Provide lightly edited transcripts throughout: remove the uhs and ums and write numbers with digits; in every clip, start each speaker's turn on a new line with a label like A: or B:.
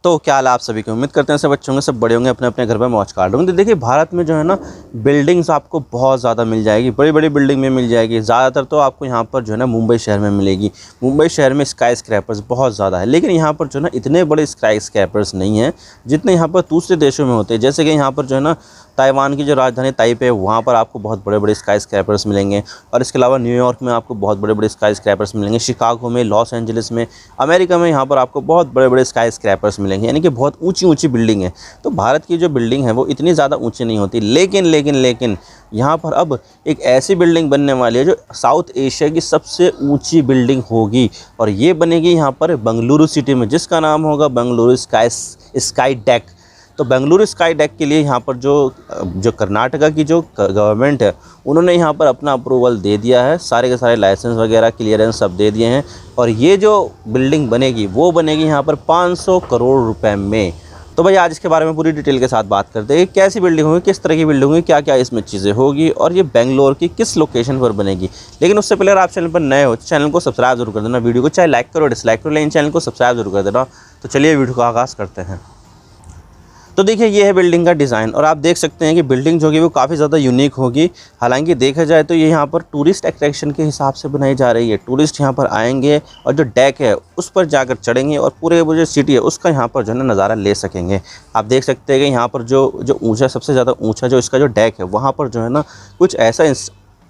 A: तो क्या हाल आप सभी की उम्मीद करते हैं सब अच्छे होंगे, सब बड़े होंगे, अपने अपने घर में मौज काट होंगे। तो देखिए भारत में जो है ना बिल्डिंग्स आपको बहुत ज़्यादा मिल जाएगी, बड़ी बड़ी बिल्डिंग में मिल जाएगी। ज़्यादातर तो आपको यहाँ पर जो है ना मुंबई शहर में मिलेगी। मुंबई शहर में स्काई स्क्रैपर्स बहुत ज़्यादा है, लेकिन यहाँ पर जो है ना इतने बड़े स्काई स्क्रैपर्स नहीं हैं जितने यहाँ पर दूसरे देशों में होते हैं। जैसे कि यहाँ पर जो है ना ताइवान की जो राजधानी ताइपे है, वहाँ पर आपको बहुत बड़े बड़े स्काई स्क्रैपर्स मिलेंगे। और इसके अलावा न्यूयॉर्क में आपको बहुत बड़े बड़े स्काई स्क्रैपर्स मिलेंगे, शिकागो में, लॉस एंजलिस में, अमेरिका में यहाँ पर आपको बहुत बड़े बड़े स्काई स्क्रैपर्स मिलेंगे, यानी कि बहुत ऊंची ऊंची बिल्डिंग है। तो भारत की जो बिल्डिंग है वो इतनी ज़्यादा ऊंची नहीं होती, लेकिन यहाँ पर अब एक ऐसी बिल्डिंग बनने वाली है जो साउथ एशिया की सबसे ऊंची बिल्डिंग होगी। और ये बनेगी यहाँ पर बेंगलुरु सिटी में, जिसका नाम होगा बेंगलुरु स्काई डेक। तो बेंगलुरु स्काई डेक के लिए यहाँ पर जो कर्नाटका की जो गवर्नमेंट है, उन्होंने यहाँ पर अपना अप्रूवल दे दिया है, सारे के सारे लाइसेंस वगैरह क्लियरेंस सब दे दिए हैं। और ये जो बिल्डिंग बनेगी वो बनेगी यहाँ पर 500 करोड़ रुपए में। तो भाई आज इसके बारे में पूरी डिटेल के साथ बात करते हैं, कैसी बिल्डिंग होगी, किस तरह की बिल्डिंग होगी, क्या क्या इसमें चीज़ें होगी और ये बेंगलोर की किस लोकेशन पर बनेगी। लेकिन उससे पहले अगर आप चैनल पर नए हो तो चैनल को सब्सक्राइब जरूर कर देना, वीडियो को चाहे लाइक करो डिसलाइक करो, लेकिन चैनल को सब्सक्राइब जरूर कर देना। तो चलिए वीडियो का आगाज़ करते हैं। तो देखिए ये है बिल्डिंग का डिज़ाइन, और आप देख सकते हैं कि बिल्डिंग जो होगी वो काफ़ी ज़्यादा यूनिक होगी। हालांकि देखा जाए तो ये यहाँ पर टूरिस्ट अट्रैक्शन के हिसाब से बनाई जा रही है। टूरिस्ट यहाँ पर आएंगे और जो डेक है उस पर जाकर चढ़ेंगे और पूरे वो जो सिटी है उसका यहाँ पर जो है ना नज़ारा ले सकेंगे। आप देख सकते हैं कि यहाँ पर जो ऊँचा, सबसे ज़्यादा ऊँचा जो इसका जो डेक है, वहाँ पर जो है ना कुछ ऐसा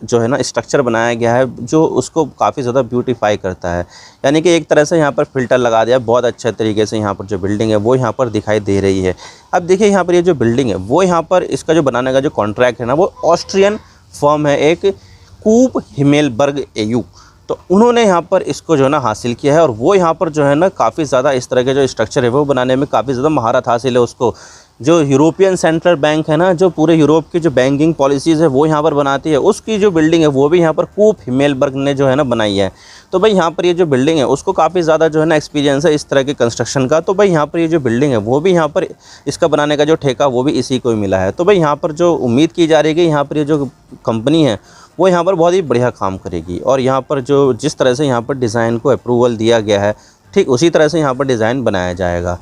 A: जो है ना स्ट्रक्चर बनाया गया है जो उसको काफ़ी ज़्यादा ब्यूटीफाई करता है। यानी कि एक तरह से यहाँ पर फ़िल्टर लगा दिया, बहुत अच्छे तरीके से यहाँ पर जो बिल्डिंग है वो यहाँ पर दिखाई दे रही है। अब देखिए यहाँ पर ये जो बिल्डिंग है वो यहाँ पर इसका जो बनाने का जो कॉन्ट्रैक्ट है ना वो ऑस्ट्रियन फर्म है, एक कूप हिमेलबर्ग एयू। तो उन्होंने यहाँ पर इसको जो है ना हासिल किया है, और वो यहाँ पर जो है ना काफ़ी ज़्यादा इस तरह के जो स्ट्रक्चर है वो बनाने में काफ़ी ज़्यादा महारत हासिल है उसको। जो यूरोपियन सेंट्रल बैंक है ना, जो पूरे यूरोप की जो बैंकिंग पॉलिसीज़ है वो यहाँ पर बनाती है, उसकी जो बिल्डिंग है वो भी यहाँ पर कूप हिमेलबर्ग ने जो है ना बनाई है। तो भाई यहाँ पर ये जो बिल्डिंग है उसको काफ़ी ज़्यादा जो है ना एक्सपीरियंस है इस तरह के कंस्ट्रक्शन का। तो भाई यहाँ पर ये जो बिल्डिंग है वो भी यहाँ पर इसका बनाने का जो ठेका वो भी इसी को ही मिला है। तो भाई यहाँ पर जो उम्मीद की जा रही है कि यहाँ पर ये जो कंपनी है वो यहाँ पर बहुत ही बढ़िया काम करेगी। और यहाँ पर जो जिस तरह से यहाँ पर डिज़ाइन को अप्रूवल दिया गया है, ठीक उसी तरह से यहाँ पर डिज़ाइन बनाया जाएगा।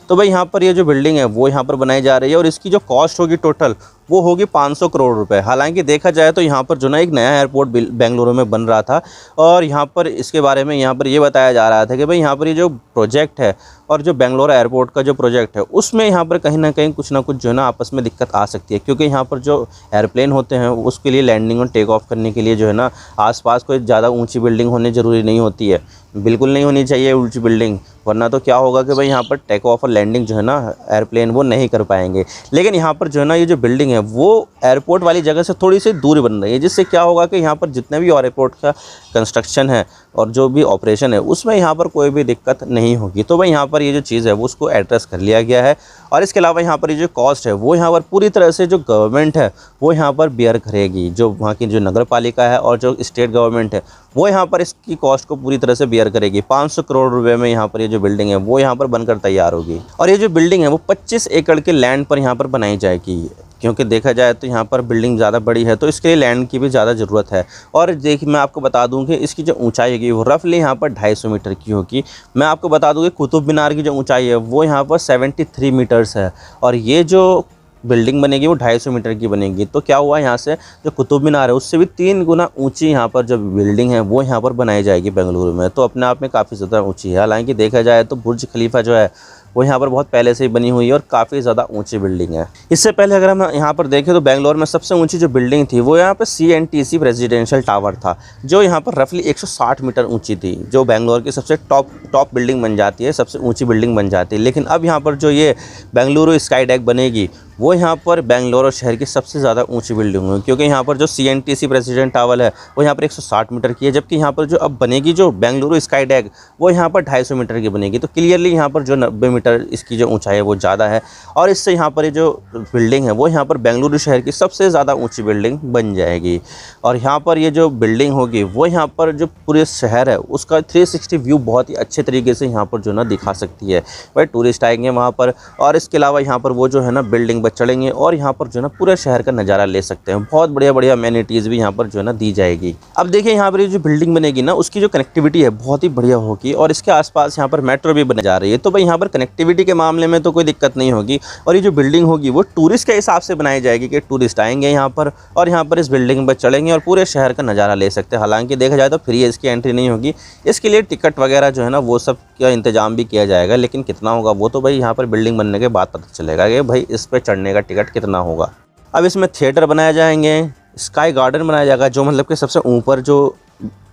A: तो भाई यहाँ पर ये जो बिल्डिंग है वो यहाँ पर बनाई जा रही है, और इसकी जो कॉस्ट होगी टोटल वो होगी 500 करोड़ रुपए। हालांकि देखा जाए तो यहाँ पर जो ना एक नया एयरपोर्ट बेंगलुरु में बन रहा था, और यहाँ पर इसके बारे में यहाँ पर ये बताया जा रहा था कि भाई यहाँ पर ये जो प्रोजेक्ट है और जो बेंगलुरु एयरपोर्ट का जो प्रोजेक्ट है उसमें यहाँ पर कहीं ना कहीं कुछ ना कुछ जो है ना आपस में दिक्कत आ सकती है। क्योंकि यहाँ पर जो एयरप्लेन होते हैं उसके लिए लैंडिंग और टेक ऑफ करने के लिए जो है ना आसपास कोई ज़्यादा ऊंची बिल्डिंग होनी ज़रूरी नहीं होती है, बिल्कुल नहीं होनी चाहिए ऊंची बिल्डिंग, वरना तो क्या होगा कि भाई यहाँ पर टेक ऑफ और लैंडिंग जो है ना एयरप्लेन वो नहीं कर पाएंगे। लेकिन यहाँ पर जो है ना ये जो बिल्डिंग है वो एयरपोर्ट वाली जगह से थोड़ी सी दूर बन रही है, जिससे क्या होगा कि यहाँ पर जितने भी एयरपोर्ट का कंस्ट्रक्शन है और जो भी ऑपरेशन है उसमें यहाँ पर कोई भी दिक्कत नहीं होगी। तो भाई यहाँ पर ये जो चीज़ है वो उसको एड्रेस कर लिया गया है। और इसके अलावा यहाँ पर ये जो कॉस्ट है वो यहाँ पर पूरी तरह से जो गवर्नमेंट है वो यहाँ पर बियर करेगी। जो वहाँ की जो नगर पालिका है और जो स्टेट गवर्नमेंट है वो यहाँ पर इसकी कॉस्ट को पूरी तरह से बियर करेगी। 500 करोड़ रुपए में यहाँ पर ये जो बिल्डिंग है वो यहाँ पर बनकर तैयार होगी। और ये जो बिल्डिंग है वो 25 एकड़ के लैंड पर यहाँ पर बनाई जाएगी, क्योंकि देखा जाए तो यहाँ पर बिल्डिंग ज़्यादा बड़ी है तो इसके लिए लैंड की भी ज़्यादा ज़रूरत है। और देखिए मैं आपको बता दूं कि इसकी जो ऊंचाई होगी वो रफली यहाँ पर 250 मीटर की होगी। मैं आपको बता दूं कि कुतुब मीनार की जो ऊंचाई है वो यहाँ पर 73 मीटर्स है, और ये जो बिल्डिंग बनेगी वो 250 मीटर की बनेगी। तो क्या हुआ, यहाँ से जो कुतुब मीनार है उससे भी 3 गुना ऊंची यहाँ पर जो बिल्डिंग है वो यहाँ पर बनाई जाएगी बेंगलुरु में। तो अपने आप में काफ़ी ज़्यादा ऊंची है। हालांकि देखा जाए तो बुर्ज खलीफा जो है वो यहाँ पर बहुत पहले से ही बनी हुई है और काफ़ी ज़्यादा ऊंची बिल्डिंग है। इससे पहले अगर हम यहाँ पर देखें तो बेंगलोर में सबसे ऊंची जो बिल्डिंग थी वो यहाँ पर CNTC रेजिडेंशियल टावर था, जो यहाँ पर रफली 160 मीटर ऊंची थी, जो बेंगलोर की सबसे टॉप बिल्डिंग बन जाती है, सबसे ऊंची बिल्डिंग बन जाती है। लेकिन अब यहाँ पर जो ये बेंगलुरु स्काई डेक बनेगी वो यहाँ पर बेंगलुरु शहर की सबसे ज़्यादा ऊंची बिल्डिंग है, क्योंकि यहाँ पर जो CNTC प्रेसिडेंट टावर है वो यहाँ पर 160 मीटर की है, जबकि यहाँ पर जो अब बनेगी जो बेंगलुरु स्काई डेक वो यहाँ पर 250 मीटर की बनेगी। तो क्लियरली यहाँ पर जो 90 मीटर इसकी जो ऊंचाई है वो ज़्यादा है, और इससे यहाँ पर ये जो बिल्डिंग है वो यहाँ पर बेंगलुरु शहर की सबसे ज़्यादा ऊँची बिल्डिंग बन जाएगी। और यहाँ पर ये जो बिल्डिंग होगी वो यहाँ पर जो पूरे शहर है उसका 360 व्यू बहुत ही अच्छे तरीके से यहाँ पर जो ना दिखा सकती है। भाई टूरिस्ट आएंगे वहाँ पर, और इसके अलावा यहाँ पर वो जो है ना बिल्डिंग पर चढ़ेंगे और यहाँ पर जो है ना पूरे शहर का नज़ारा ले सकते हैं। बहुत बढ़िया बढ़िया अमेनिटीज़ भी यहाँ पर जो है ना दी जाएगी। अब देखिए यहाँ पर ये जो बिल्डिंग बनेगी ना, उसकी जो कनेक्टिविटी है बहुत ही बढ़िया होगी और इसके आसपास यहाँ पर मेट्रो भी बने जा रही है। तो भाई यहाँ पर कनेक्टिविटी के मामले में तो कोई दिक्कत नहीं होगी। और ये जो बिल्डिंग होगी वो टूरिस्ट के हिसाब से बनाई जाएगी कि टूरिस्ट आएंगे यहाँ पर और यहाँ पर इस बिल्डिंग पर चढ़ेंगे और पूरे शहर का नज़ारा ले सकते हैं। हालांकि देखा जाए तो फ्री है, इसकी एंट्री नहीं होगी, इसके लिए टिकट वगैरह जो है ना वो सब का इंतजाम भी किया जाएगा। लेकिन कितना होगा वो तो भाई यहाँ पर बिल्डिंग बनने के बाद पता चलेगा कि भाई इस पर चढ़ने का टिकट कितना होगा। अब इसमें थिएटर बनाए जाएंगे, स्काई गार्डन बनाया जाएगा, जो मतलब कि सबसे ऊपर जो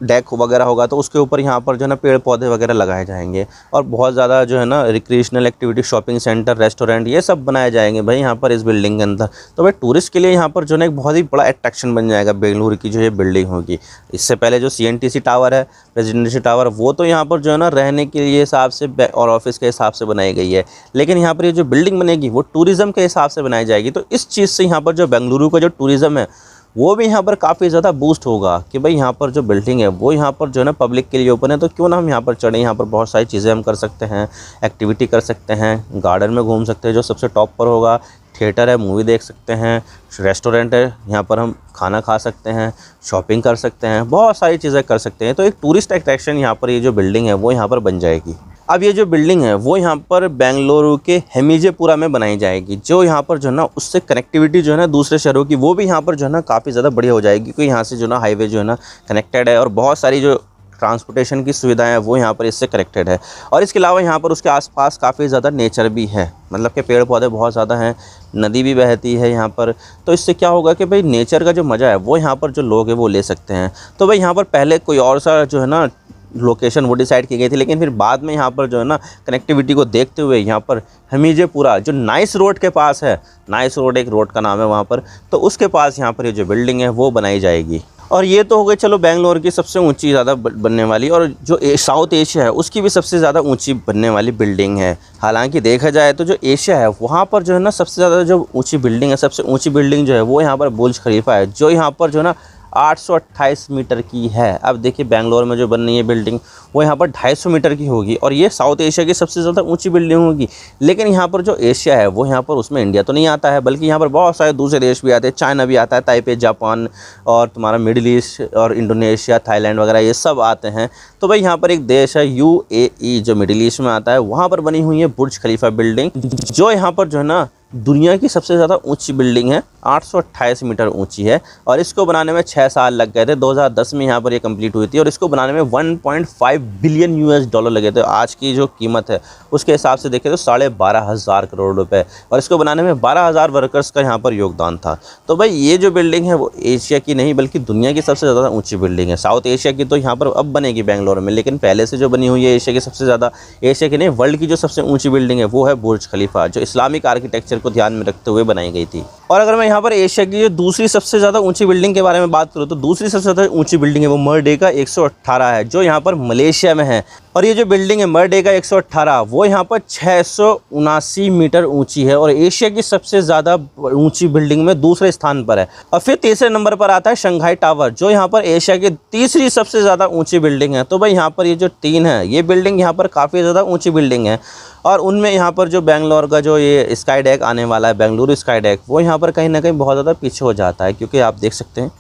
A: डेक वगैरह होगा तो उसके ऊपर यहाँ पर जो है ना पेड़ पौधे वगैरह लगाए जाएंगे और बहुत ज़्यादा जो है ना recreational activity, shopping centre, restaurant, ये सब बनाए जाएंगे भाई यहाँ पर इस बिल्डिंग के अंदर। तो भाई टूरिस्ट के लिए यहाँ पर जो है ना एक बहुत ही बड़ा अट्रैक्शन बन जाएगा बेंगलुरु की जो ये बिल्डिंग होगी। इससे पहले जो CNTC टावर है, प्रेसिडेंसी टावर, वो तो यहाँ पर जो है ना रहने के लिए हिसाब से और ऑफिस के हिसाब से बनाई गई है। लेकिन यहाँ पर ये जो बिल्डिंग बनेगी वो टूरिज़्म के हिसाब से बनाई जाएगी। तो इस चीज़ से यहाँ पर जो बेंगलुरु का जो टूरिज़्म है वो भी यहाँ पर काफ़ी ज़्यादा बूस्ट होगा कि भाई यहाँ पर जो बिल्डिंग है वो यहाँ पर जो है ना पब्लिक के लिए ओपन है, तो क्यों ना हम यहाँ पर चढ़ें। यहाँ पर बहुत सारी चीज़ें हम कर सकते हैं, एक्टिविटी कर सकते हैं, गार्डन में घूम सकते हैं जो सबसे टॉप पर होगा, थिएटर है, मूवी देख सकते हैं, रेस्टोरेंट है, यहाँ पर हम खाना खा सकते हैं, शॉपिंग कर सकते हैं, बहुत सारी चीज़ें कर सकते हैं। तो एक टूरिस्ट अट्रैक्शन यहाँ पर ये जो बिल्डिंग है वो यहाँ पर बन जाएगी। अब ये जो बिल्डिंग है वो यहाँ पर बेंगलुरु के हेमीजेपुरा में बनाई जाएगी, जो यहाँ पर जो है ना उससे कनेक्टिविटी जो है ना दूसरे शहरों की वो भी यहाँ पर जो है ना काफ़ी ज़्यादा बढ़िया हो जाएगी, क्योंकि यहाँ से जो ना हाईवे जो है ना कनेक्टेड है और बहुत सारी जो ट्रांसपोर्टेशन की सुविधाएं हैं वो यहाँ पर इससे कनेक्टेड है। और इसके अलावा यहाँ पर उसके आसपास काफ़ी ज़्यादा नेचर भी है, मतलब कि पेड़ पौधे बहुत ज़्यादा हैं, नदी भी बहती है यहाँ पर। तो इससे क्या होगा कि भाई नेचर का जो मज़ा है वो यहाँ पर जो लोग हैं वो ले सकते हैं। तो भाई यहाँ पर पहले कोई और सा जो है ना लोकेशन वो डिसाइड की गई थी, लेकिन फिर बाद में यहाँ पर जो है ना कनेक्टिविटी को देखते हुए यहाँ पर हेमीजेपुरा जो नाइस रोड के पास है, नाइस रोड एक रोड का नाम है वहाँ पर, तो उसके पास यहाँ पर ये जो बिल्डिंग है वो बनाई जाएगी। और ये तो हो गई चलो बेंगलोर की सबसे ऊंची ज़्यादा बनने वाली, और जो साउथ एशिया है उसकी भी सबसे ज़्यादा ऊंची बनने वाली बिल्डिंग है। हालांकि देखा जाए तो जो एशिया है वहाँ पर जो है ना सबसे ज़्यादा जो ऊंची बिल्डिंग है, सबसे ऊंची बिल्डिंग जो है वो यहाँ पर बुर्ज खलीफा है, जो यहाँ पर जो है ना 828 मीटर की है। अब देखिए बेंगलोर में जो बन रही है बिल्डिंग वो यहाँ पर 250 मीटर की होगी और ये साउथ एशिया की सबसे ज़्यादा ऊंची बिल्डिंग होगी। लेकिन यहाँ पर जो एशिया है वो यहाँ पर उसमें इंडिया तो नहीं आता है, बल्कि यहाँ पर बहुत सारे दूसरे देश भी आते हैं, चाइना भी आता है, ताइपे, जापान और तुम्हारा मिडिल ईस्ट और इंडोनेशिया, थाईलैंड वगैरह ये सब आते हैं। तो भाई यहाँ पर एक देश है UAE जो मिडिल ईस्ट में आता है, वहाँ पर बनी हुई है बुर्ज खलीफा बिल्डिंग, जो यहाँ पर जो है ना दुनिया की सबसे ज़्यादा ऊंची बिल्डिंग है, 828 मीटर ऊंची है। और इसको बनाने में 6 साल लग गए थे, 2010 में यहाँ पर ये कंप्लीट हुई थी और इसको बनाने में 1.5 बिलियन US$ लगे थे। आज की जो कीमत है उसके हिसाब से देखें तो 12,500 करोड़ रुपए, और इसको बनाने में 12,000 वर्कर्स का यहाँ पर योगदान था। तो भाई ये जो बिल्डिंग है वो एशिया की नहीं बल्कि दुनिया की सबसे ज़्यादा ऊँची बिल्डिंग है। साउथ एशिया की तो यहाँ पर अब बनेगी बेंगलोर में, लेकिन पहले से जो बनी हुई है एशिया की सबसे ज़्यादा, एशिया की नहीं वर्ल्ड की जो सबसे ऊँची बिल्डिंग है वो है बुर्ज खलीफा, जो इस्लामिक आर्किटेक्चर को ध्यान में रखते हुए बनाई गई थी। और अगर मैं यहाँ पर एशिया की जो दूसरी सबसे ज़्यादा ऊंची बिल्डिंग के बारे में बात करूँ तो दूसरी सबसे ज़्यादा ऊंची बिल्डिंग है वो मरडेका 118 है, जो यहाँ पर मलेशिया में है। और ये जो बिल्डिंग है मरडेका 118 वो यहाँ पर 679 मीटर ऊंची है और एशिया की सबसे ज़्यादा ऊंची बिल्डिंग में दूसरे स्थान पर है। और फिर तीसरे नंबर पर आता है शंघाई टावर, जो यहाँ पर एशिया की तीसरी सबसे ज़्यादा ऊंची बिल्डिंग है। तो भाई यहाँ पर ये जो 3 है ये बिल्डिंग यहाँ पर काफ़ी ज़्यादा ऊंची बिल्डिंग है। और उनमें यहाँ पर जो बेंगलोर का जो ये स्काई डेक आने वाला है, बेंगलुरु स्काई डेक, वो यहाँ पर कहीं ना कहीं बहुत ज़्यादा पीछे हो जाता है, क्योंकि आप देख सकते हैं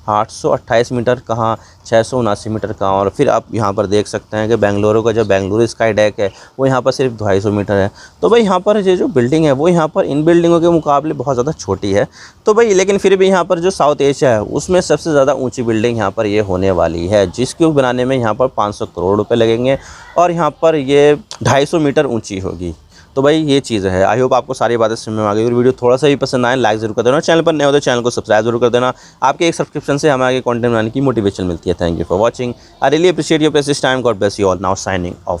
A: 828 मीटर कहाँ, 679 मीटर कहाँ। और फिर आप यहाँ पर देख सकते हैं कि बेंगलुरु का जो बेंगलुरु स्काई डेक है वो यहाँ पर सिर्फ 250 मीटर है। तो भाई यहाँ पर ये जो बिल्डिंग है वो यहाँ पर इन बिल्डिंगों के मुकाबले बहुत ज़्यादा छोटी है। तो भाई लेकिन फिर भी यहाँ पर जो साउथ एशिया है उसमें सबसे ज़्यादा ऊँची बिल्डिंग यहाँ पर ये होने वाली है, जिसको बनाने में यहाँ पर 500 करोड़ रुपये लगेंगे और यहाँ पर ये 250 मीटर ऊँची होगी। तो भाई ये चीज़ है। आई होप आपको सारी बातें समझ में आ गई। और वीडियो थोड़ा सा भी पसंद आए लाइक जरूर कर देना, चैनल पर नए हो तो चैनल को सब्सक्राइब जरूर कर देना। आपके एक सब्सक्रिप्शन से हमें आगे कंटेंट बनाने की मोटिवेशन मिलती है। Thank you for watching, I really appreciate your precious time, God bless you all, now signing off.